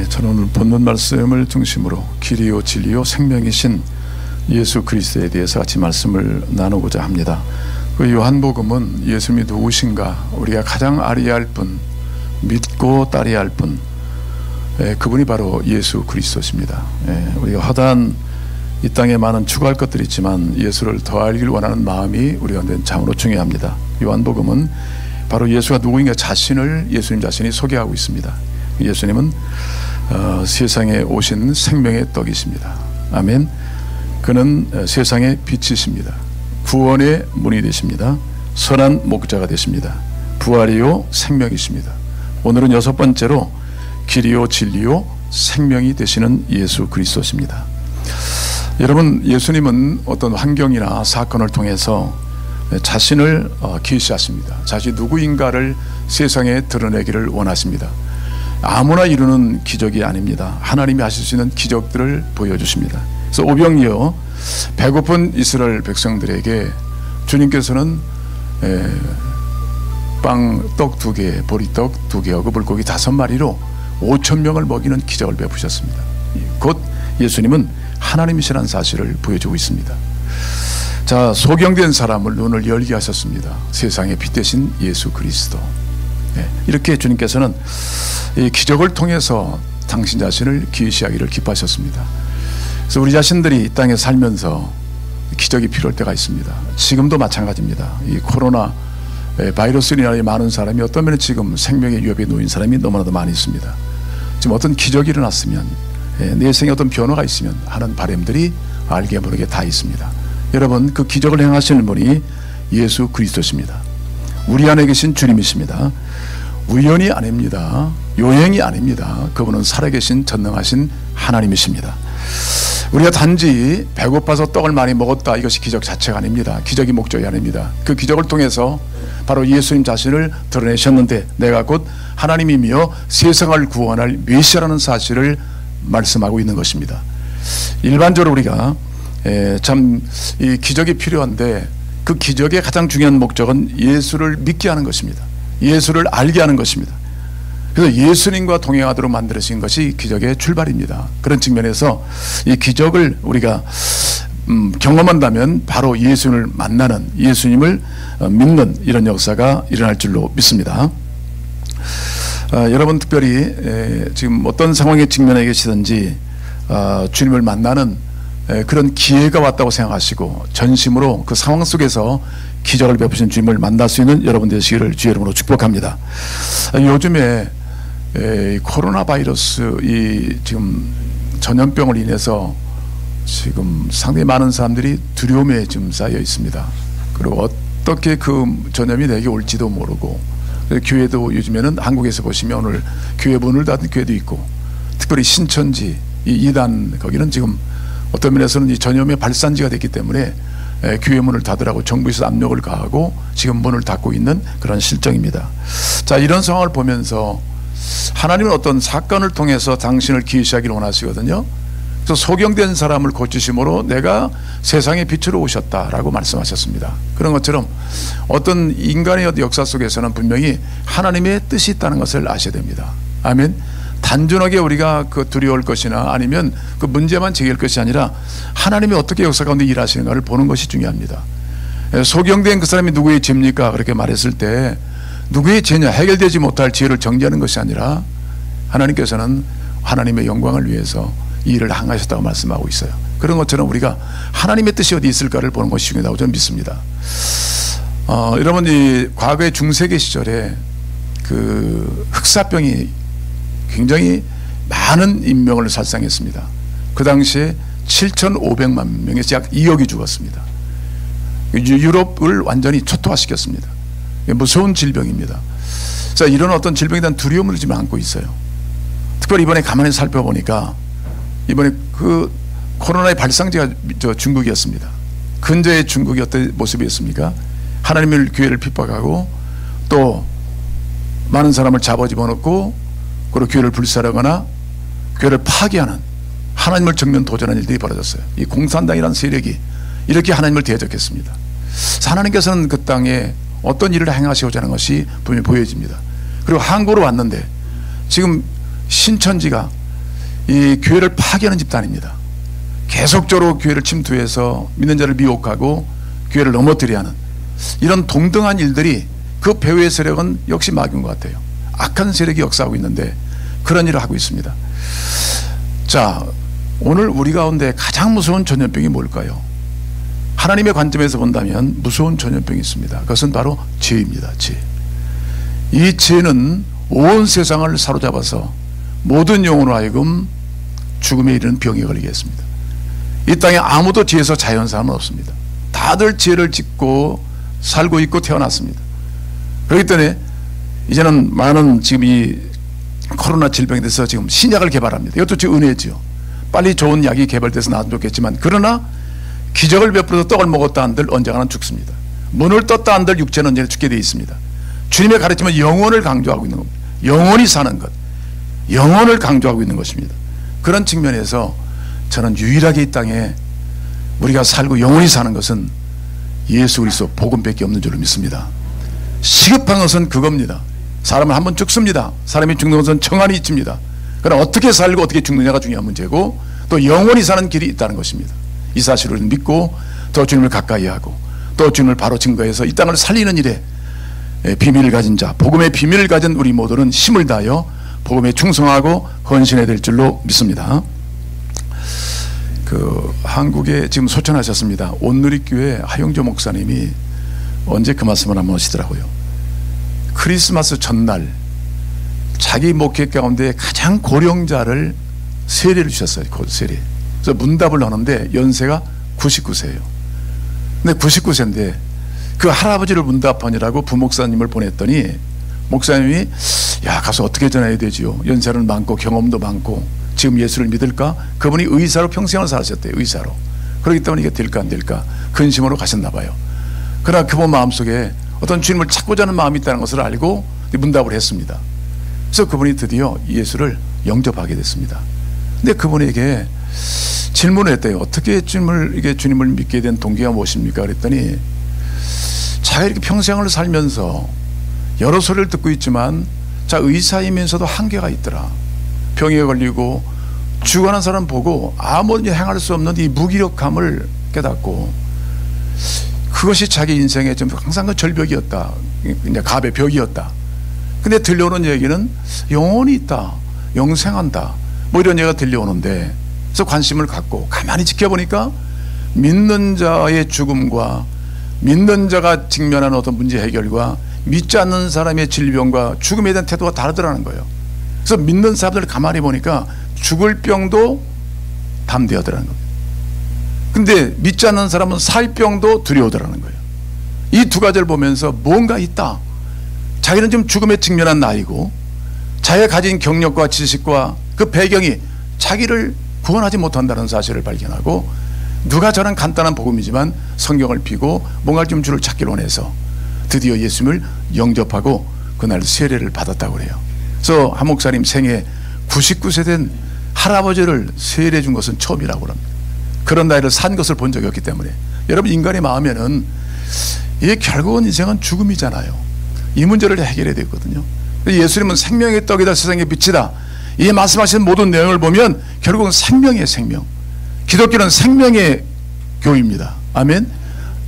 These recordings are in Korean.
저는 오늘 본문 말씀을 중심으로 길이요 진리요 생명이신 예수 그리스도에 대해서 같이 말씀을 나누고자 합니다. 그 요한복음은 예수님이 누구신가 우리가 가장 알아야 할 분, 믿고 따라야 할 분, 그분이 바로 예수 그리스도십니다. 우리가 허다한 이 땅에 많은 추구할 것들이 있지만 예수를 더 알길 원하는 마음이 우리가 참으로 중요합니다. 요한복음은 바로 예수가 누구인가 자신을 예수님 자신이 소개하고 있습니다. 예수님은 세상에 오신 생명의 떡이십니다. 아멘. 그는 세상의 빛이십니다. 구원의 문이 되십니다. 선한 목자가 되십니다. 부활이요 생명이십니다. 오늘은 여섯 번째로 길이요 진리요 생명이 되시는 예수 그리스도십니다. 여러분, 예수님은 어떤 환경이나 사건을 통해서 자신을 계시하십니다. 자신이 누구인가를 세상에 드러내기를 원하십니다. 아무나 이루는 기적이 아닙니다. 하나님이 하실 수 있는 기적들을 보여주십니다. 그래서 오병이어 배고픈 이스라엘 백성들에게 주님께서는 빵, 떡 2개, 보리떡 2개하고 물고기 5마리로 5,000명을 먹이는 기적을 베푸셨습니다. 곧 예수님은 하나님이시라는 사실을 보여주고 있습니다. 자, 소경된 사람을 눈을 열게 하셨습니다. 세상의 빛 되신 예수 그리스도. 이렇게 주님께서는 이 기적을 통해서 당신 자신을 계시하기를 기뻐하셨습니다. 그래서 우리 자신들이 이 땅에 살면서 기적이 필요할 때가 있습니다. 지금도 마찬가지입니다. 이 코로나 바이러스로 인하여 많은 사람이 어떤 면에 지금 생명의 위협에 놓인 사람이 너무나도 많이 있습니다. 지금 어떤 기적이 일어났으면, 내 생에 어떤 변화가 있으면 하는 바람들이 알게 모르게 다 있습니다. 여러분, 그 기적을 행하시는 분이 예수 그리스도십니다. 우리 안에 계신 주님이십니다. 우연이 아닙니다. 요행이 아닙니다. 그분은 살아계신 전능하신 하나님이십니다. 우리가 단지 배고파서 떡을 많이 먹었다, 이것이 기적 자체가 아닙니다. 기적이 목적이 아닙니다. 그 기적을 통해서 바로 예수님 자신을 드러내셨는데, 내가 곧 하나님이며 세상을 구원할 메시아라는 사실을 말씀하고 있는 것입니다. 일반적으로 우리가 참 이 기적이 필요한데, 그 기적의 가장 중요한 목적은 예수를 믿게 하는 것입니다. 예수를 알게 하는 것입니다. 그래서 예수님과 동행하도록 만들어진 것이 기적의 출발입니다. 그런 측면에서 이 기적을 우리가 경험한다면 바로 예수님을 만나는, 예수님을 믿는 이런 역사가 일어날 줄로 믿습니다. 여러분, 특별히 지금 어떤 상황에 직면해 계시든지 주님을 만나는 그런 기회가 왔다고 생각하시고 전심으로 그 상황 속에서 기적을 베푸신 주님을 만날 수 있는 여러분 되시기를 주의 이름으로 축복합니다. 요즘에 코로나 바이러스 이 지금 전염병을 인해서 지금 상당히 많은 사람들이 두려움에 지금 쌓여 있습니다. 그리고 어떻게 그 전염이 내게 올지도 모르고, 교회도 요즘에는 한국에서 보시면 오늘 교회 문을 닫은 교회도 있고, 특별히 신천지 이 이단 거기는 지금 어떤 면에서는 이 전염의 발산지가 됐기 때문에 교회 문을 닫으라고 정부에서 압력을 가하고 지금 문을 닫고 있는 그런 실정입니다. 자, 이런 상황을 보면서 하나님은 어떤 사건을 통해서 당신을 계시하기를 원하시거든요. 그래서 소경된 사람을 고치심으로 내가 세상의 빛으로 오셨다라고 말씀하셨습니다. 그런 것처럼 어떤 인간의 역사 속에서는 분명히 하나님의 뜻이 있다는 것을 아셔야 됩니다. 아멘. 단순하게 우리가 그 두려울 것이나 아니면 그 문제만 제기할 것이 아니라 하나님이 어떻게 역사 가운데 일하시는가를 보는 것이 중요합니다. 소경된 그 사람이 누구의 죄입니까? 그렇게 말했을 때 누구의 죄냐, 해결되지 못할 죄를 정죄하는 것이 아니라 하나님께서는 하나님의 영광을 위해서 이 일을 행하셨다고 말씀하고 있어요. 그런 것처럼 우리가 하나님의 뜻이 어디 있을까를 보는 것이 중요하다고 저는 믿습니다. 여러분, 이 과거의 중세기 시절에 그 흑사병이 굉장히 많은 인명을 살상했습니다. 그 당시에 7,500만 명에서 약 2억이 죽었습니다. 유럽을 완전히 초토화시켰습니다. 무서운 질병입니다. 자, 이런 어떤 질병에 대한 두려움을 지금 안고 있어요. 특별히 이번에 가만히 살펴보니까 이번에 그 코로나의 발상지가 중국이었습니다. 근저의 중국이 어떤 모습이었습니까? 하나님의 교회를 핍박하고 또 많은 사람을 잡아집어넣고, 그리고 교회를 불살하거나 교회를 파괴하는, 하나님을 정면 도전하는 일들이 벌어졌어요. 이 공산당이라는 세력이 이렇게 하나님을 대적했습니다. 하나님께서는 그 땅에 어떤 일을 행하시고자 하는 것이 분명히 보여집니다. 그리고 한국으로 왔는데 지금 신천지가 이 교회를 파괴하는 집단입니다. 계속적으로 교회를 침투해서 믿는 자를 미혹하고 교회를 넘어뜨려 하는 이런 동등한 일들이 그 배후의 세력은 역시 마귀인 것 같아요. 악한 세력이 역사하고 있는데 그런 일을 하고 있습니다. 자, 오늘 우리 가운데 가장 무서운 전염병이 뭘까요? 하나님의 관점에서 본다면 무서운 전염병이 있습니다. 그것은 바로 죄입니다. 죄. 이 죄는 온 세상을 사로잡아서 모든 영혼으로 하여금 죽음에 이르는 병에 걸리게 했습니다. 이 땅에 아무도 죄에서 자유한 사람은 없습니다. 다들 죄를 짓고 살고 있고 태어났습니다. 그렇기 때문에 이제는 많은 지금 이 코로나 질병에 대해서 지금 신약을 개발합니다. 이것도 지금 은혜죠. 빨리 좋은 약이 개발돼서 나왔으면 좋겠지만, 그러나 기적을 베풀어서 떡을 먹었다 한들 언젠가는 죽습니다. 문을 떴다 한들 육체는 언제나 죽게 되어 있습니다. 주님의 가르침은 영혼을 강조하고 있는 겁니다. 영혼이 사는 것, 영혼을 강조하고 있는 것입니다. 그런 측면에서 저는 유일하게 이 땅에 우리가 살고 영혼이 사는 것은 예수 그리스도 복음밖에 없는 줄로 믿습니다. 시급한 것은 그겁니다. 사람은 한번 죽습니다. 사람이 죽는 것은 정한이 있습니다. 그러나 어떻게 살고 어떻게 죽느냐가 중요한 문제고, 또 영원히 사는 길이 있다는 것입니다. 이 사실을 믿고 또 주님을 가까이 하고 또 주님을 바로 증거해서 이 땅을 살리는 일에 비밀을 가진 자, 복음의 비밀을 가진 우리 모두는 힘을 다하여 복음에 충성하고 헌신해야 될 줄로 믿습니다. 한국에 지금 소천하셨습니다. 온누리교회 하용조 목사님이 언제 그 말씀을 한번 하시더라고요. 크리스마스 전날 자기 목회 가운데 가장 고령자를 세례를 주셨어요. 세례. 그래서 문답을 하는데 연세가 99세예요. 근데 99세인데 그 할아버지를 문답하느라고 부목사님을 보냈더니 목사님이 야, 가서 어떻게 전해야 되지요? 연세는 많고 경험도 많고 지금 예수를 믿을까? 그분이 의사로 평생을 살았었대요. 의사로. 그렇기 때문에 이게 될까 안 될까 근심으로 가셨나 봐요. 그러나 그분 마음속에 어떤 주님을 찾고자 하는 마음이 있다는 것을 알고 문답을 했습니다. 그래서 그분이 드디어 예수를 영접하게 됐습니다. 근데 그분에게 질문을 했대요. 어떻게 주님을 믿게 된 동기가 무엇입니까? 그랬더니 자기가 이렇게 평생을 살면서 여러 소리를 듣고 있지만 의사이면서도 한계가 있더라. 병에 걸리고 죽어가는 사람 보고 아무리 행할 수 없는 이 무기력함을 깨닫고 그것이 자기 인생의 좀 항상 그 절벽이었다. 그냥 갑의 벽이었다. 근데 들려오는 얘기는 영혼이 있다. 영생한다. 뭐 이런 얘기가 들려오는데, 그래서 관심을 갖고 가만히 지켜보니까 믿는 자의 죽음과 믿는 자가 직면하는 어떤 문제 해결과 믿지 않는 사람의 질병과 죽음에 대한 태도가 다르더라는 거예요. 그래서 믿는 사람들을 가만히 보니까 죽을 병도 담대하더라는 거예요. 근데 믿지 않는 사람은 살 병도 두려워하더라는 거예요. 이 두 가지를 보면서 뭔가 있다. 자기는 지금 죽음에 직면한 나이고 자기가 가진 경력과 지식과 그 배경이 자기를 구원하지 못한다는 사실을 발견하고, 누가 저런 간단한 복음이지만 성경을 피고 뭔가 좀 줄을 찾기를 원해서 드디어 예수님을 영접하고 그날 세례를 받았다고 그래요. 그래서 한 목사님 생애 99세 된 할아버지를 세례해 준 것은 처음이라고 합니다. 그런 나이를 산 것을 본 적이 없기 때문에. 여러분, 인간의 마음에는 이게 결국은 인생은 죽음이잖아요. 이 문제를 해결해야 되거든요. 예수님은 생명의 떡이다, 세상의 빛이다, 이 말씀하신 모든 내용을 보면 결국은 생명의 생명, 기독교는 생명의 교회입니다. 아멘.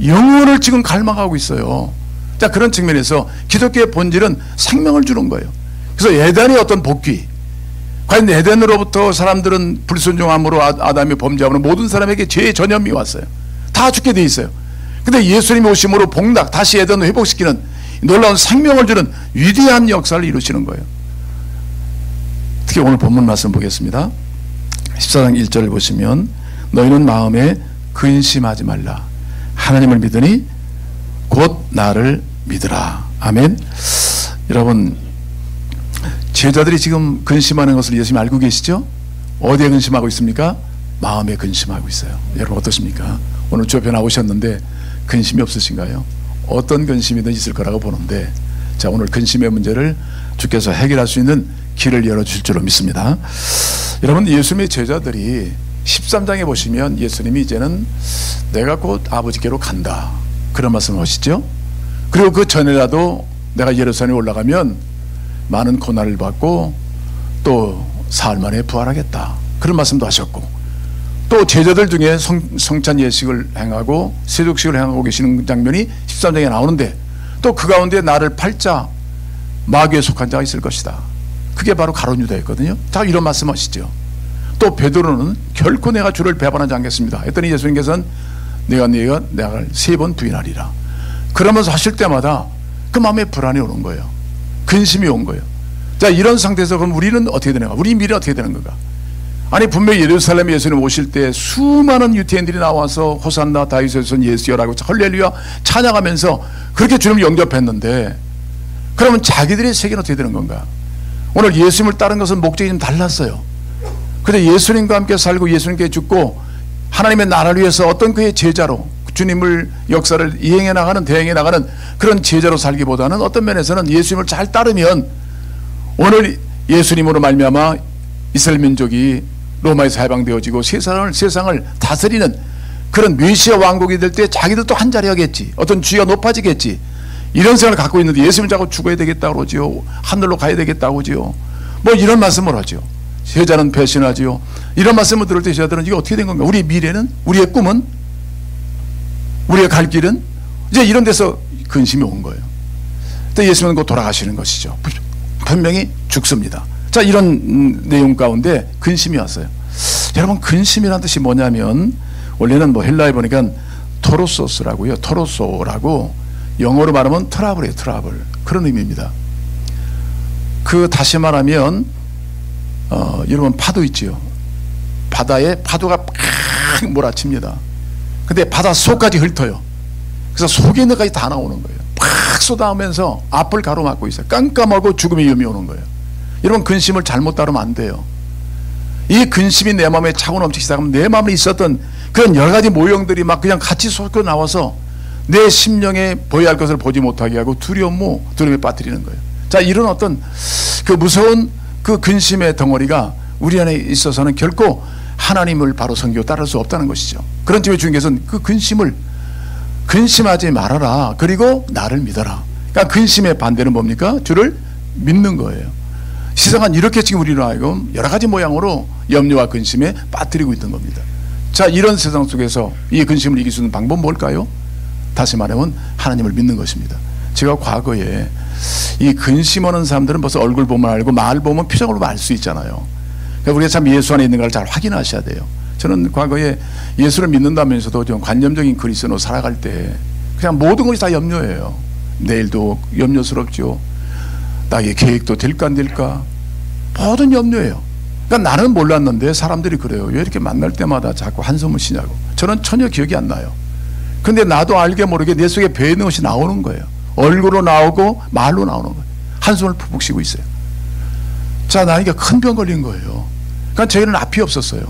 영혼을 지금 갈망하고 있어요. 자, 그런 측면에서 기독교의 본질은 생명을 주는 거예요. 그래서 에덴의 어떤 복귀, 과연 에덴으로부터 사람들은 불순종함으로 아담이 범죄함으로 모든 사람에게 죄의 전염이 왔어요. 다 죽게 돼 있어요. 근데 예수님이 오심으로 복락, 다시 에덴을 회복시키는 놀라운 생명을 주는 위대한 역사를 이루시는 거예요. 특히 오늘 본문 말씀 보겠습니다. 14장 1절을 보시면 너희는 마음에 근심하지 말라. 하나님을 믿으니 곧 나를 믿으라. 아멘. 여러분, 제자들이 지금 근심하는 것을 예수님 알고 계시죠? 어디에 근심하고 있습니까? 마음에 근심하고 있어요. 여러분 어떠십니까? 오늘 주 옆에 나오셨는데 근심이 없으신가요? 어떤 근심이든 있을 거라고 보는데, 자, 오늘 근심의 문제를 주께서 해결할 수 있는 길을 열어주실 줄로 믿습니다. 여러분, 예수님의 제자들이 13장에 보시면 예수님이 이제는 내가 곧 아버지께로 간다, 그런 말씀을 하시죠. 그리고 그 전에라도 내가 예루살렘에 올라가면 많은 고난을 받고 또 사흘 만에 부활하겠다. 그런 말씀도 하셨고, 또 제자들 중에 성찬 예식을 행하고 세족식을 행하고 계시는 장면이 13장에 나오는데, 또 그 가운데 나를 팔자 마귀에 속한 자가 있을 것이다. 그게 바로 가룟 유다였거든요. 자, 이런 말씀하시죠. 또 베드로는 결코 내가 주를 배반하지 않겠습니다 했더니 예수님께서는 내가 나를 3번 부인하리라. 그러면서 하실 때마다 그 마음에 불안이 오는 거예요. 근심이 온 거예요. 자, 이런 상태에서 그럼 우리는 어떻게 되는가? 우리 미래는 어떻게 되는 건가? 아니, 분명히 예루살렘에 예수님 오실 때 수많은 유태인들이 나와서 호산나 다윗의 son 예수여라고 할렐루야 찬양하면서 그렇게 주님을 영접했는데, 그러면 자기들의 세계는 어떻게 되는 건가? 오늘 예수님을 따른 것은 목적이 좀 달랐어요. 근데 예수님과 함께 살고 예수님께 죽고 하나님의 나라를 위해서 어떤 그의 제자로 주님을 역사를 이행해 나가는, 대행해 나가는 그런 제자로 살기보다는 어떤 면에서는 예수님을 잘 따르면 오늘 예수님으로 말미암아 이스라엘 민족이 로마에서 해방되어지고 세상을 다스리는 그런 메시아 왕국이 될 때 자기들도 한 자리 하겠지, 어떤 지위가 높아지겠지, 이런 생각을 갖고 있는데 예수님 자꾸 죽어야 되겠다고 그러지요. 하늘로 가야 되겠다고 그러지요. 뭐 이런 말씀을 하죠. 제자는 배신하지요. 이런 말씀을 들을 때 제자들은 이게 어떻게 된 건가? 우리의 미래는, 우리의 꿈은, 우리의 갈 길은, 이제 이런 데서 근심이 온 거예요. 또 예수님은 곧 돌아가시는 것이죠. 분명히 죽습니다. 자, 이런 내용 가운데 근심이 왔어요. 여러분, 근심이라는 뜻이 뭐냐면 원래는 뭐 헬라에 보니까 토로소스라고요. 토로소라고 영어로 말하면 트러블이에요. 트러블. 그런 의미입니다. 그 다시 말하면 여러분 파도 있지요. 바다에 파도가 팍 몰아칩니다. 근데 바다 속까지 훑어요. 그래서 속에 있는 것까지 다 나오는 거예요. 팍 쏟아오면서 앞을 가로막고 있어요. 깜깜하고 죽음의 위험이 오는 거예요. 여러분, 근심을 잘못 따르면 안 돼요. 이 근심이 내 마음에 차고 넘치기 시작하면 내 마음에 있었던 그런 여러 가지 모형들이 막 그냥 같이 솟고 나와서 내 심령에 보여야 할 것을 보지 못하게 하고 두려움에 빠뜨리는 거예요. 자, 이런 어떤 그 무서운 그 근심의 덩어리가 우리 안에 있어서는 결코 하나님을 바로 섬기고 따를 수 없다는 것이죠. 그런 점에 주님께서는 그 근심하지 말아라. 그리고 나를 믿어라. 그러니까 근심의 반대는 뭡니까? 주를 믿는 거예요. 세상은 이렇게 지금 우리로 하여금 여러 가지 모양으로 염려와 근심에 빠뜨리고 있는 겁니다. 자, 이런 세상 속에서 이 근심을 이길 수 있는 방법은 뭘까요? 다시 말하면 하나님을 믿는 것입니다. 제가 과거에 이 근심하는 사람들은 벌써 얼굴 보면 알고 말 보면 표정으로 알 수 있잖아요. 그러니까 우리가 참 예수 안에 있는 걸 잘 확인하셔야 돼요. 저는 과거에 예수를 믿는다면서도 좀 관념적인 그리스도로 살아갈 때 그냥 모든 것이 다 염려예요. 내일도 염려스럽죠. 나의 계획도 될까 안 될까, 모든 염려예요. 그러니까 나는 몰랐는데 사람들이 그래요. 왜 이렇게 만날 때마다 자꾸 한숨을 쉬냐고. 저는 전혀 기억이 안 나요. 근데 나도 알게 모르게 내 속에 배에 있는 것이 나오는 거예요. 얼굴로 나오고 말로 나오는 거예요. 한숨을 푹푹 쉬고 있어요. 자, 나니까 큰 병 걸린 거예요. 그러니까 저희는 앞이 없었어요.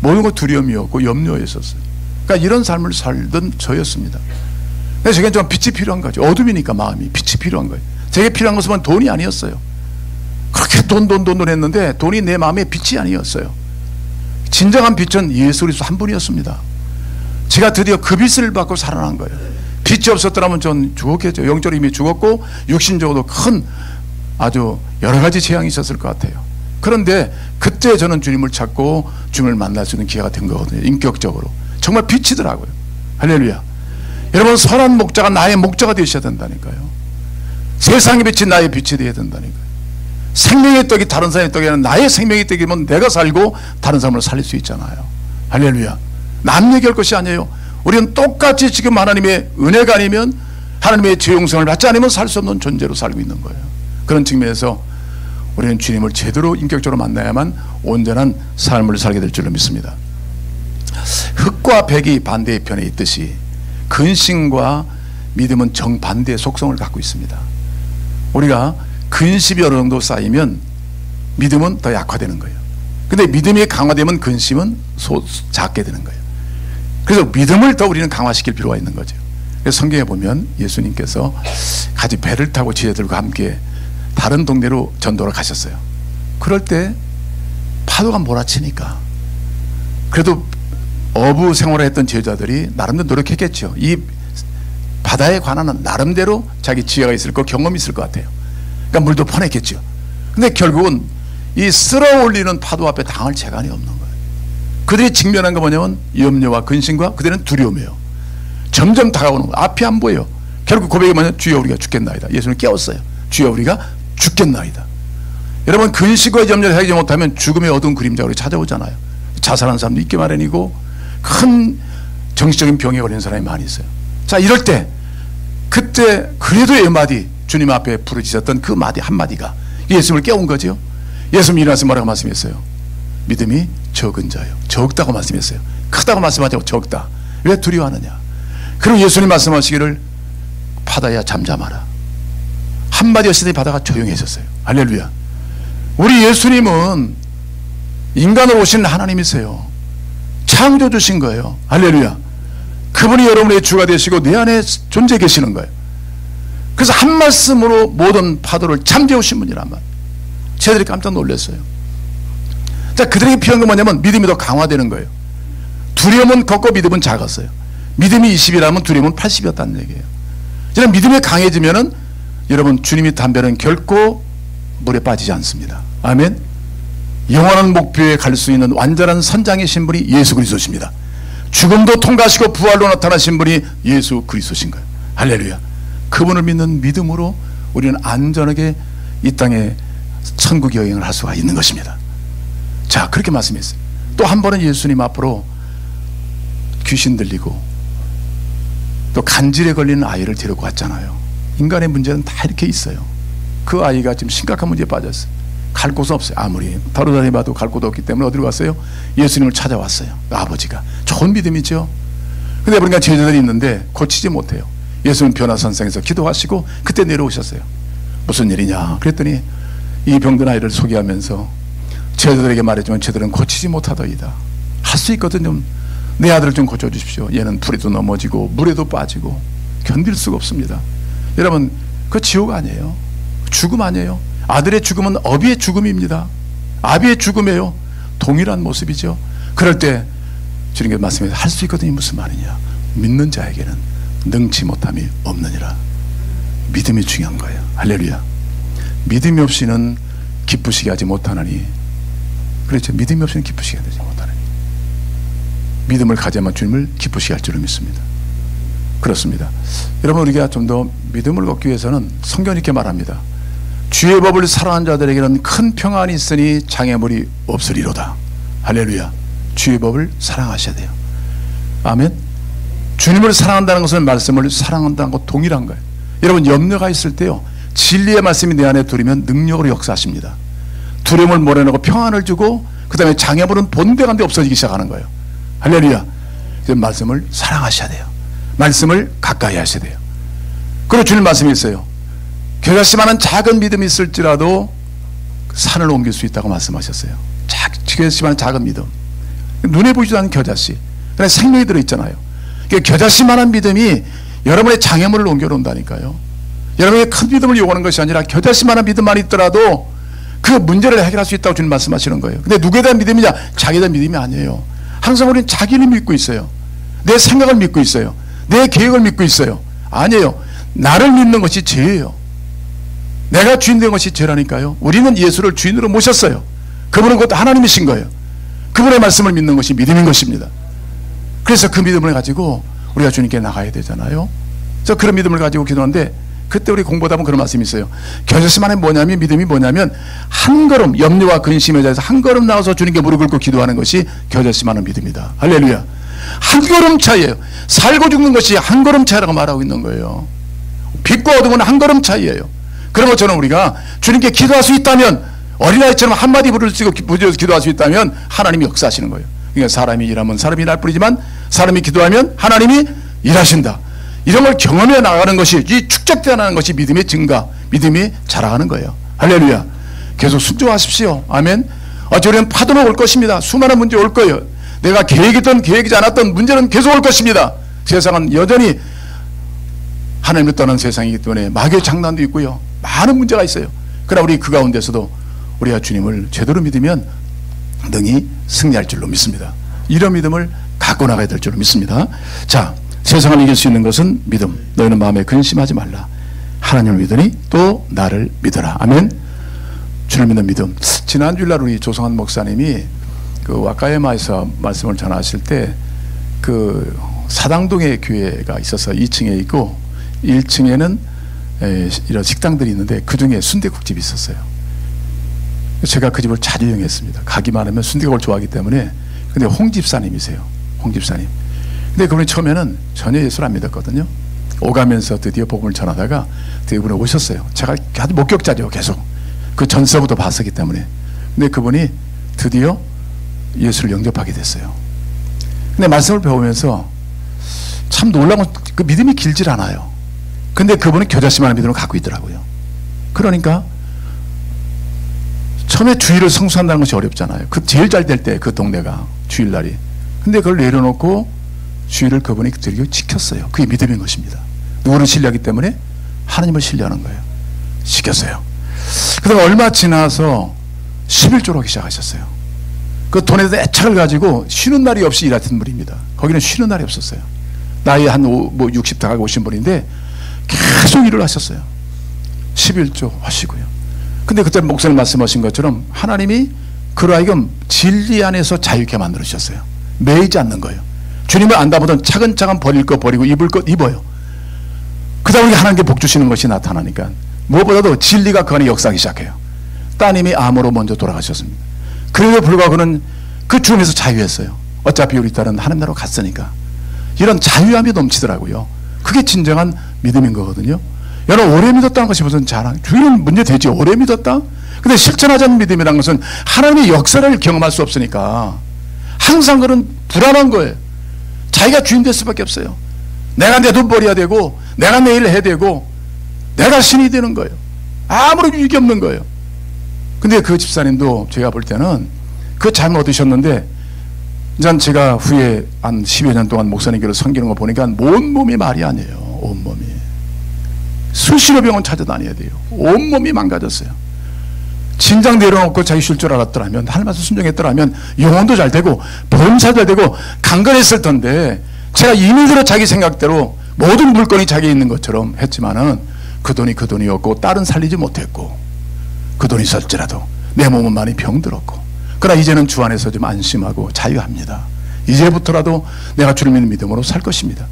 모든 것 두려움이었고 염려였었어요. 그러니까 이런 삶을 살던 저였습니다. 그래서 제겐 좀 빛이 필요한 거죠. 어둠이니까 마음이 빛이 필요한 거예요. 제게 필요한 것은 돈이 아니었어요. 그렇게 돈 했는데 돈이 내 마음의 빛이 아니었어요. 진정한 빛은 예수 그리스도 한 분이었습니다. 제가 드디어 그 빛을 받고 살아난 거예요. 빛이 없었더라면 전 죽었겠죠. 영적으로 이미 죽었고 육신적으로도 큰 아주 여러 가지 재앙이 있었을 것 같아요. 그런데 그때 저는 주님을 찾고 주님을 만날 수 있는 기회가 된 거거든요. 인격적으로 정말 빛이더라고요. 할렐루야. 여러분, 선한 목자가 나의 목자가 되셔야 된다니까요. 세상의 빛이 나의 빛이 되어야 된다니까요. 생명의 떡이 다른 사람의 떡이 아니라 나의 생명의 떡이면 내가 살고 다른 사람을 살릴 수 있잖아요. 할렐루야. 남 얘기할 것이 아니에요. 우리는 똑같이 지금 하나님의 은혜가 아니면, 하나님의 죄용성을 받지 않으면 살 수 없는 존재로 살고 있는 거예요. 그런 측면에서 우리는 주님을 제대로 인격적으로 만나야만 온전한 삶을 살게 될 줄로 믿습니다. 흙과 백이 반대의 편에 있듯이 근심과 믿음은 정반대의 속성을 갖고 있습니다. 우리가 근심이 어느 정도 쌓이면 믿음은 더 약화되는 거예요. 근데 믿음이 강화되면 근심은 작게 되는 거예요. 그래서 믿음을 더 우리는 강화시킬 필요가 있는 거죠. 그래서 성경에 보면 예수님께서 같이 배를 타고 제자들과 함께 다른 동네로 전도를 가셨어요. 그럴 때 파도가 몰아치니까 그래도 어부 생활을 했던 제자들이 나름대로 노력했겠죠. 이 바다에 관한 나름대로 자기 지혜가 있을 거, 경험이 있을 것 같아요. 그러니까 물도 퍼냈겠죠. 근데 결국은 이 쓸어 올리는 파도 앞에 당할 재간이 없는 거예요. 그들이 직면한 거 뭐냐면 염려와 근심과 그들은 두려움이에요. 점점 다가오는 거예요. 앞이 안 보여요. 결국 고백이 뭐냐면 주여 우리가 죽겠나이다. 예수는 깨웠어요. 주여 우리가 죽겠나이다. 여러분, 근심과 염려를 해결하지 못하면 죽음의 어두운 그림자가 우리 찾아오잖아요. 자살하는 사람도 있기 마련이고 큰 정신적인 병에 걸린 사람이 많이 있어요. 자, 이럴 때 그때 그래도 이 마디, 주님 앞에 부르짖었던 그 마디 한마디가 예수님을 깨운 거죠. 예수님이 일어나서 뭐라고 말씀했어요? 믿음이 적은 자요. 적다고 말씀했어요. 크다고 말씀하지 않고 적다. 왜 두려워하느냐? 그리고 예수님 말씀하시기를 바다야 잠잠하라. 한마디 하시더니 바다가 조용해졌어요. 할렐루야. 우리 예수님은 인간으로 오신 하나님이세요. 창조 주신 거예요. 할렐루야. 그분이 여러분의 주가 되시고 내 안에 존재해 계시는 거예요. 그래서 한 말씀으로 모든 파도를 잠재우신 분이란 말. 쟤들이 깜짝 놀랐어요. 자, 그들에게 필요한 건 뭐냐면 믿음이 더 강화되는 거예요. 두려움은 컸고 믿음은 작았어요. 믿음이 20이라면 두려움은 80이었다는 얘기예요. 이런 믿음이 강해지면은 여러분, 주님이 담배는 결코 물에 빠지지 않습니다. 아멘. 영원한 목표에 갈 수 있는 완전한 선장이신 분이 예수 그리스도십니다. 죽음도 통과하시고 부활로 나타나신 분이 예수 그리스도신 거예요. 할렐루야. 그분을 믿는 믿음으로 우리는 안전하게 이 땅에 천국 여행을 할 수가 있는 것입니다. 자, 그렇게 말씀했어요. 또 한 번은 예수님 앞으로 귀신 들리고 또 간질에 걸리는 아이를 데리고 왔잖아요. 인간의 문제는 다 이렇게 있어요. 그 아이가 지금 심각한 문제에 빠졌어요. 갈 곳은 없어요. 아무리 다루다니봐도 갈 곳 없기 때문에 어디로 갔어요? 예수님을 찾아왔어요. 아버지가. 좋은 믿음이죠. 근데 보니까 제자들이 있는데 고치지 못해요. 예수님 변화선상에서 기도하시고 그때 내려오셨어요. 무슨 일이냐 그랬더니 이 병든 아이를 소개하면서 제자들에게 말했지만 제들은 고치지 못하더이다. 할 수 있거든요. 내 아들을 좀 고쳐주십시오. 얘는 불에도 넘어지고 물에도 빠지고 견딜 수가 없습니다. 여러분, 그 지옥 아니에요. 죽음 아니에요. 아들의 죽음은 어비의 죽음입니다. 아비의 죽음이에요. 동일한 모습이죠. 그럴 때 주님께서 말씀해서 할 수 있거든요. 무슨 말이냐? 믿는 자에게는 능치 못함이 없느니라. 믿음이 중요한 거예요. 할렐루야. 믿음이 없이는 기쁘시게 하지 못하나니. 그렇죠. 믿음이 없이는 기쁘시게 하지 못하나니. 믿음을 가져야만 주님을 기쁘시게 할 줄을 믿습니다. 그렇습니다. 여러분, 우리가 좀 더 믿음을 얻기 위해서는 성경이 이렇게 말합니다. 주의 법을 사랑하는 자들에게는 큰 평안이 있으니 장애물이 없으리로다. 할렐루야. 주의 법을 사랑하셔야 돼요. 아멘. 주님을 사랑한다는 것은 말씀을 사랑한다는 것 동일한 거예요. 여러분, 염려가 있을 때요, 진리의 말씀이 내 안에 들으면 능력으로 역사하십니다. 두려움을 몰아내고 평안을 주고 그 다음에 장애물은 본데간데 없어지기 시작하는 거예요. 할렐루야. 그래서 말씀을 사랑하셔야 돼요. 말씀을 가까이 하셔야 돼요. 그리고 주님 말씀이 있어요. 겨자씨만한 작은 믿음이 있을지라도 산을 옮길 수 있다고 말씀하셨어요. 겨자씨만한 작은 믿음. 눈에 보이지도 않는 겨자씨. 그냥 생명이 들어있잖아요. 겨자씨만한 믿음이 여러분의 장애물을 옮겨놓는다니까요. 여러분의 큰 믿음을 요구하는 것이 아니라 겨자씨만한 믿음만 있더라도 그 문제를 해결할 수 있다고 주님 말씀하시는 거예요. 근데 누구에 대한 믿음이냐? 자기에 대한 믿음이 아니에요. 항상 우리는 자기를 믿고 있어요. 내 생각을 믿고 있어요. 내 계획을 믿고 있어요. 아니에요. 나를 믿는 것이 죄예요. 내가 주인 된 것이 죄라니까요. 우리는 예수를 주인으로 모셨어요. 그분은 곧 하나님이신 거예요. 그분의 말씀을 믿는 것이 믿음인 것입니다. 그래서 그 믿음을 가지고 우리가 주님께 나가야 되잖아요. 그래서 그런 믿음을 가지고 기도하는데, 그때 우리 공부하다 보면 그런 말씀이 있어요. 겨자씨만의 뭐냐면, 믿음이 뭐냐면 한 걸음, 염려와 근심에 대해서 한 걸음 나와서 주님께 무릎 꿇고 기도하는 것이 겨자씨만한 믿음이다. 할렐루야. 한 걸음 차이예요. 살고 죽는 것이 한 걸음 차이라고 말하고 있는 거예요. 빛과 어둠은 한 걸음 차이예요. 그런 것처럼 우리가 주님께 기도할 수 있다면, 어린아이처럼 한마디 부르짖고 기도할 수 있다면 하나님이 역사하시는 거예요. 그러니까 사람이 일하면 사람이 일할 뿐이지만 사람이 기도하면 하나님이 일하신다. 이런 걸 경험해 나가는 것이, 이 축적되어 나가는 것이 믿음의 증가, 믿음이 자라가는 거예요. 할렐루야. 계속 순종하십시오. 아멘. 어쩌면 파도는 올 것입니다. 수많은 문제 올 거예요. 내가 계획했던 계획이지 않았던 문제는 계속 올 것입니다. 세상은 여전히 하나님을 떠난 세상이기 때문에 마귀의 장난도 있고요, 많은 문제가 있어요. 그러나 우리 그 가운데서도 우리가 주님을 제대로 믿으면 능히 승리할 줄로 믿습니다. 이런 믿음을 갖고 나가야 될 줄로 믿습니다. 자, 세상을 이길 수 있는 것은 믿음. 너희는 마음에 근심하지 말라. 하나님을 믿으니 또 나를 믿어라. 아멘. 주를 믿는 믿음. 지난 주일날 우리 조성환 목사님이 그 와카야마에서 말씀을 전하실 때 그 사당동에 교회가 있어서 2층에 있고 1층에는 이런 식당들이 있는데 그 중에 순댓국집이 있었어요. 제가 그 집을 자주 이용했습니다. 가기만 하면 순댓국을 좋아하기 때문에. 근데 홍 집사님이세요. 홍 집사님. 근데 그분이 처음에는 전혀 예수를 안 믿었거든요. 오가면서 드디어 복음을 전하다가 드디어 그분이 오셨어요. 제가 아주 목격자죠. 계속 그 전서부터 봤었기 때문에. 근데 그분이 드디어 예수를 영접하게 됐어요. 근데 말씀을 배우면서 참 놀라운 그 믿음이 길질 않아요. 근데 그분은 겨자씨만한 믿음을 갖고 있더라고요. 그러니까 처음에 주일을 성수한다는 것이 어렵잖아요. 그 제일 잘 될 때 그 동네가 주일날이. 근데 그걸 내려놓고 주일을 그분이 드디어 지켰어요. 그게 믿음인 것입니다. 누구를 신뢰하기 때문에 하나님을 신뢰하는 거예요. 지켰어요. 그다음 얼마 지나서 11조로 하기 시작하셨어요. 그 돈에 대한 애착을 가지고 쉬는 날이 없이 일하던 분입니다. 거기는 쉬는 날이 없었어요. 나이 한 60 다 가고 오신 분인데 계속 일을 하셨어요. 11조 하시고요. 근데 그때 목사님 말씀하신 것처럼 하나님이 그로 하여금 진리 안에서 자유케 만들으셨어요. 매이지 않는 거예요. 주님을 안다 보던 차근차근 버릴 거 버리고 입을 것 입어요. 그 다음에 하나님께 복 주시는 것이 나타나니까 무엇보다도 진리가 그 안에 역사하기 시작해요. 따님이 암으로 먼저 돌아가셨습니다. 그래도 불구하고 그는 그 죽음에서 자유했어요. 어차피 우리 딸은 하나님 나라로 갔으니까. 이런 자유함이 넘치더라고요. 그게 진정한 믿음인 거거든요. 여러분 오래 믿었다는 것이 무슨 자랑, 주일은 문제 되지. 오래 믿었다? 근데 실천하지 않는 믿음이라는 것은 하나님의 역사를 경험할 수 없으니까 항상 그런 불안한 거예요. 자기가 주인 될 수밖에 없어요. 내가 내 돈 벌여야 되고 내가 내 일을 해야 되고 내가 신이 되는 거예요. 아무런 유익이 없는 거예요. 근데 그 집사님도 제가 볼 때는 그 잠을 얻으셨는데 전 제가 후에 한 10여 년 동안 목사님께로 섬기는 거 보니까 온몸이 말이 아니에요. 온몸이. 수시로 병원 찾아다녀야 돼요. 온몸이 망가졌어요. 진작 내려놓고 자기 쉴 줄 알았더라면 하나님 말씀 순종했더라면 영혼도 잘 되고 범사도 잘 되고 강건했을 텐데 제가 임의대로 자기 생각대로 모든 물건이 자기에 있는 것처럼 했지만은 그 돈이었고 딸은 살리지 못했고 그 돈이 있었지라도 내 몸은 많이 병들었고 그러나 이제는 주 안에서 좀 안심하고 자유합니다. 이제부터라도 내가 주를 믿는 믿음으로 살 것입니다.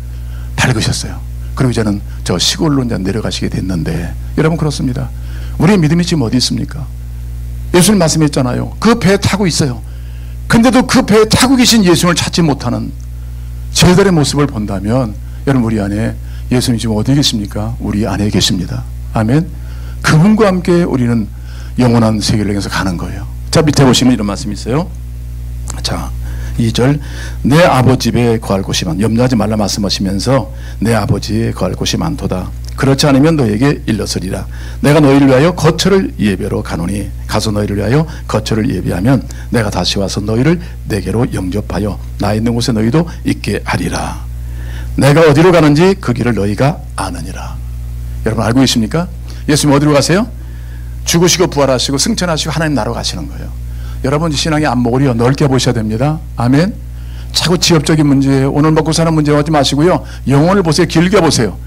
밝으셨어요. 그리고 이제는 저 시골로 이제 내려가시게 됐는데 여러분 그렇습니다. 우리의 믿음이 지금 어디 있습니까? 예수님 말씀했잖아요. 그 배에 타고 있어요. 근데도 그 배에 타고 계신 예수님을 찾지 못하는 저희들의 모습을 본다면 여러분 우리 안에 예수님 지금 어디 계십니까? 우리 안에 계십니다. 아멘. 그분과 함께 우리는 영원한 세계를 향해서 가는 거예요. 자 밑에 보시면 이런 말씀이 있어요. 자 2절 내 아버지 집에 거할 곳이 많 염려하지 말라 말씀하시면서 내 아버지에 거할 곳이 많도다. 그렇지 않으면 너에게 일러서리라. 내가 너희를 위하여 거처를 예배로 가노니 가서 너희를 위하여 거처를 예배하면 내가 다시 와서 너희를 내게로 영접하여 나 있는 곳에 너희도 있게 하리라. 내가 어디로 가는지 그 길을 너희가 아느니라. 여러분 알고 계십니까? 예수님 어디로 가세요? 죽으시고 부활하시고 승천하시고 하나님 나라로 가시는 거예요. 여러분 신앙의 안목을요 넓게 보셔야 됩니다. 아멘. 자꾸 지역적인 문제 오늘 먹고 사는 문제 하지 마시고요 영혼을 보세요. 길게 보세요.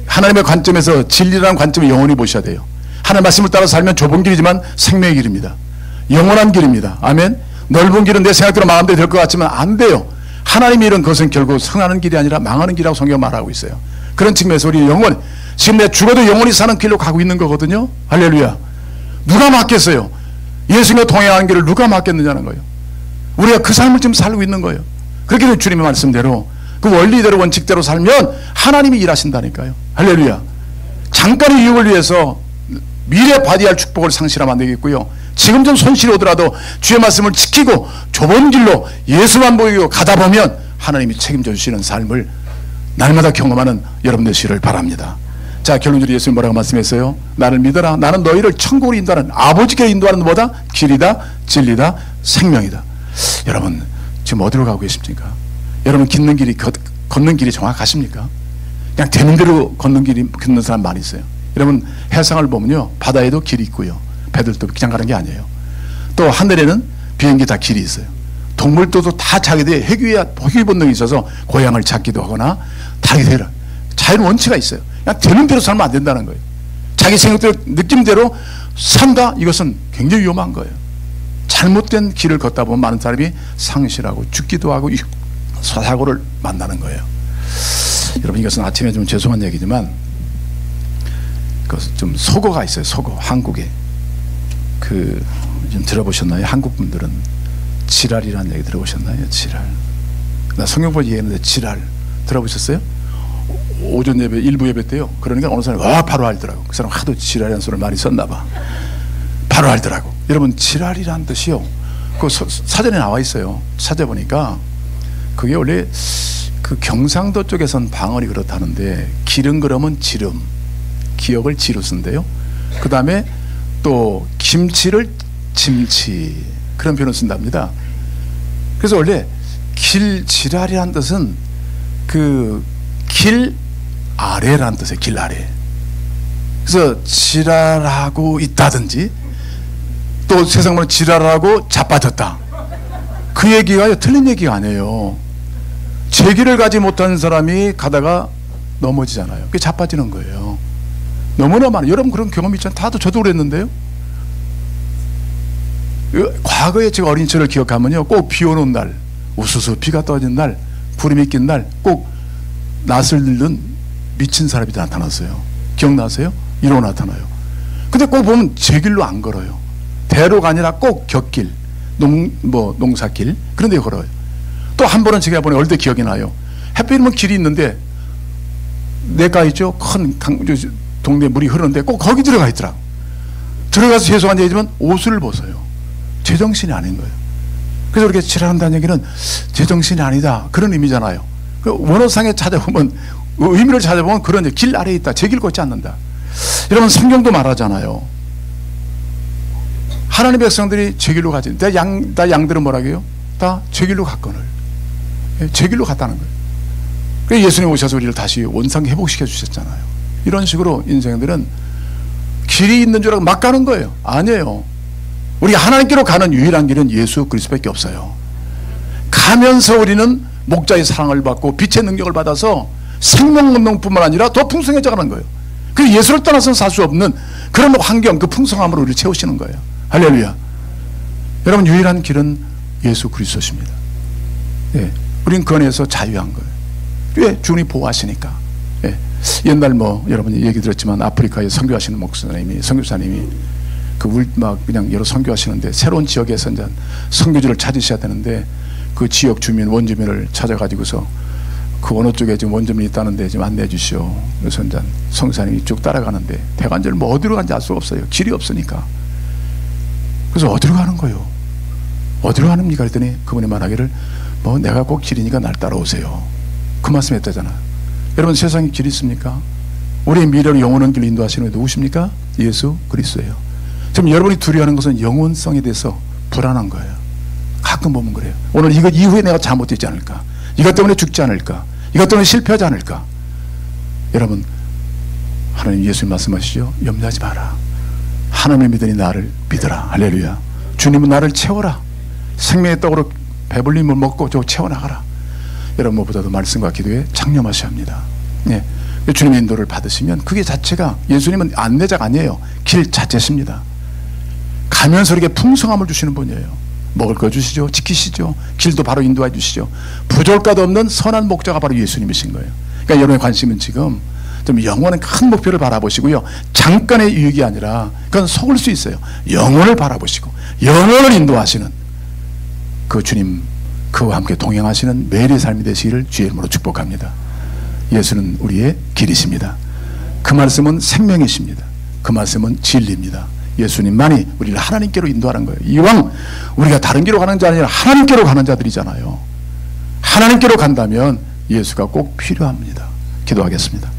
하나님의 관점에서 진리라는 관점에 영원히 보셔야 돼요. 하나님 말씀을 따라 살면 좁은 길이지만 생명의 길입니다. 영원한 길입니다. 아멘. 넓은 길은 내 생각대로 마음대로 될 것 같지만 안 돼요. 하나님이 이런 것은 결국 성하는 길이 아니라 망하는 길이라고 성경 말하고 있어요. 그런 측면에서 우리 영혼 지금 내가 죽어도 영원히 사는 길로 가고 있는 거거든요. 할렐루야. 누가 막겠어요? 예수님과 동행하는 길을 누가 막겠느냐는 거예요. 우리가 그 삶을 지금 살고 있는 거예요. 그렇게 주님의 말씀대로 그 원리대로 원칙대로 살면 하나님이 일하신다니까요. 할렐루야. 잠깐의 유익을 위해서 미래 받아야 할 축복을 상실하면 안 되겠고요. 지금 좀 손실이 오더라도 주의 말씀을 지키고 좁은 길로 예수만 보이고 가다 보면 하나님이 책임져 주시는 삶을 날마다 경험하는 여러분 되시기를 바랍니다. 자 결론적으로 예수님 뭐라고 말씀했어요? 나를 믿어라. 나는 너희를 천국으로 인도하는 아버지께 인도하는 뭐다? 길이다 진리다 생명이다. 여러분 지금 어디로 가고 계십니까? 여러분 걷는 길이 정확하십니까? 그냥 되는 대로 걷는 사람 많이 있어요. 여러분 해상을 보면요 바다에도 길이 있고요 배들도 그냥 가는 게 아니에요. 또 하늘에는 비행기 다 길이 있어요. 동물들도 다 자기들의 회귀 본능이 있어서 고향을 찾기도 하거나 다르게 되라. 자유는 원칙이 있어요. 그냥 되는 대로 살면 안 된다는 거예요. 자기 생각대로 느낌대로 산다? 이것은 굉장히 위험한 거예요. 잘못된 길을 걷다 보면 많은 사람이 상실하고 죽기도 하고 사고를 만나는 거예요. 여러분, 이것은 아침에 좀 죄송한 얘기지만 좀 속어가 있어요. 속어. 한국에 좀 들어보셨나요? 한국 분들은 지랄이라는 얘기 들어보셨나요? 지랄. 나 성경보 이해했는데 지랄 들어보셨어요? 오전 예배, 일부 예배 때요. 그러니까 어느 사람이 바로 알더라고. 그 사람 하도 지랄이라는 소리를 많이 썼나 봐. 바로 알더라고. 여러분, 지랄이라는 뜻이요, 그 사전에 나와 있어요. 찾아보니까 그게 원래 그 경상도 쪽에선 방언이 그렇다는데, 기름 그러면 지름, 기억을 지로 쓴대요. 그 다음에 또 김치를 짐치, 그런 표현을 쓴답니다. 그래서 원래 지랄이라는 뜻은 길 아래라는 뜻이에요. 길 아래. 그래서 지랄하고 있다든지, 또 세상으로 지랄하고 자빠졌다, 그 얘기가 틀린 얘기가 아니에요. 재기를 가지 못한 사람이 가다가 넘어지잖아요. 그게 자빠지는 거예요. 너무나 많아요. 여러분 그런 경험이 있잖아요. 다들 저도 그랬는데요. 과거에 제가 어린 시절을 기억하면요, 꼭 비 오는 날, 우수수 비가 떨어진 날, 구름이 낀 날, 꼭 낯을 잃는 미친 사람이 나타났어요. 기억나세요? 이러고 나타나요. 근데 꼭 보면 제 길로 안 걸어요. 대로가 아니라 꼭 곁길, 농사길, 그런 데 걸어요. 또 한 번은 제가 보니 어릴 때 기억이 나요. 햇빛이면 길이 있는데 내가 있죠, 큰 동네 물이 흐르는데 꼭 거기 들어가 있더라고. 들어가서 죄송한 얘기지만 옷을 벗어요. 제정신이 아닌 거예요. 그래서 이렇게 지랄한다는 얘기는 제정신이 아니다, 그런 의미잖아요. 원어상에 찾아보면, 의미를 찾아보면 그런, 길 아래에 있다, 제 길 걷지 않는다. 여러분, 성경도 말하잖아요. 하나님의 백성들이 제 길로 가지. 다 양들은 뭐라고 해요? 다 제 길로 갔거늘. 제 길로 갔다는 거예요. 그래서 예수님 오셔서 우리를 다시 원상 회복시켜 주셨잖아요. 이런 식으로 인생들은 길이 있는 줄 알고 막 가는 거예요. 아니에요. 우리가 하나님께로 가는 유일한 길은 예수 그리스도밖에 없어요. 가면서 우리는 목자의 사랑을 받고 빛의 능력을 받아서 생명 운동뿐만 아니라 더 풍성해져 가는 거예요. 그 예수를 떠나서는 살 수 없는 그런 환경, 그 풍성함으로 우리를 채우시는 거예요. 할렐루야. 여러분, 유일한 길은 예수 그리스도십니다. 예, 우리는 그 안에서 자유한 거예요. 왜? 주님이 보호하시니까. 예, 옛날 여러분이 얘기 들었지만 아프리카에 선교하시는 선교사님이 그냥 여러 선교하시는데 새로운 지역에서 이제 선교지를 찾으셔야 되는데, 그 지역 주민, 원주민을 찾아가지고서 그 어느 쪽에 지금 원주민이 있다는데 좀 안내해 주시오. 그래서 이제 선교사님이 쭉 따라가는데 대관절 어디로 간지 알 수가 없어요. 길이 없으니까. 그래서 어디로 가는 거예요? 어디로 가는입니까? 그랬더니 그분이 말하기를 내가 꼭 길이니까 날 따라오세요. 그 말씀 했다잖아요. 여러분, 세상에 길이 있습니까? 우리의 미래로 영원한 길로 인도하시는 분 누구십니까? 예수 그리스도예요. 지금 여러분이 두려워하는 것은 영원성에 대해서 불안한 거예요. 가끔 보면 그래요. 오늘 이것 이후에 내가 잘못되지 않을까? 이것 때문에 죽지 않을까? 이것 때문에 실패하지 않을까? 여러분, 하나님 예수님 말씀하시죠. 염려하지 마라. 하나님을 믿으니 나를 믿어라. 할렐루야. 주님은 나를 채워라. 생명의 떡으로 배불림을 먹고 저 채워나가라. 여러분, 무엇보다도 말씀과 기도에 장념하셔야 합니다. 네. 주님의 인도를 받으시면 그게 자체가, 예수님은 안내자가 아니에요. 길 자체십니다. 가면서 이렇게 풍성함을 주시는 분이에요. 먹을 거 주시죠. 지키시죠. 길도 바로 인도해 주시죠. 부족과도 없는 선한 목자가 바로 예수님이신 거예요. 그러니까 여러분의 관심은 지금 좀 영원한 큰 목표를 바라보시고요. 잠깐의 유익이 아니라, 그건 속을 수 있어요. 영혼을 바라보시고 영혼을 인도하시는 그 주님, 그와 함께 동행하시는 매일의 삶이 되시기를 주의 이름으로 축복합니다. 예수는 우리의 길이십니다. 그 말씀은 생명이십니다. 그 말씀은 진리입니다. 예수님만이 우리를 하나님께로 인도하는 거예요. 이왕 우리가 다른 길로 가는 자 아니라 하나님께로 가는 자들이잖아요. 하나님께로 간다면 예수가 꼭 필요합니다. 기도하겠습니다.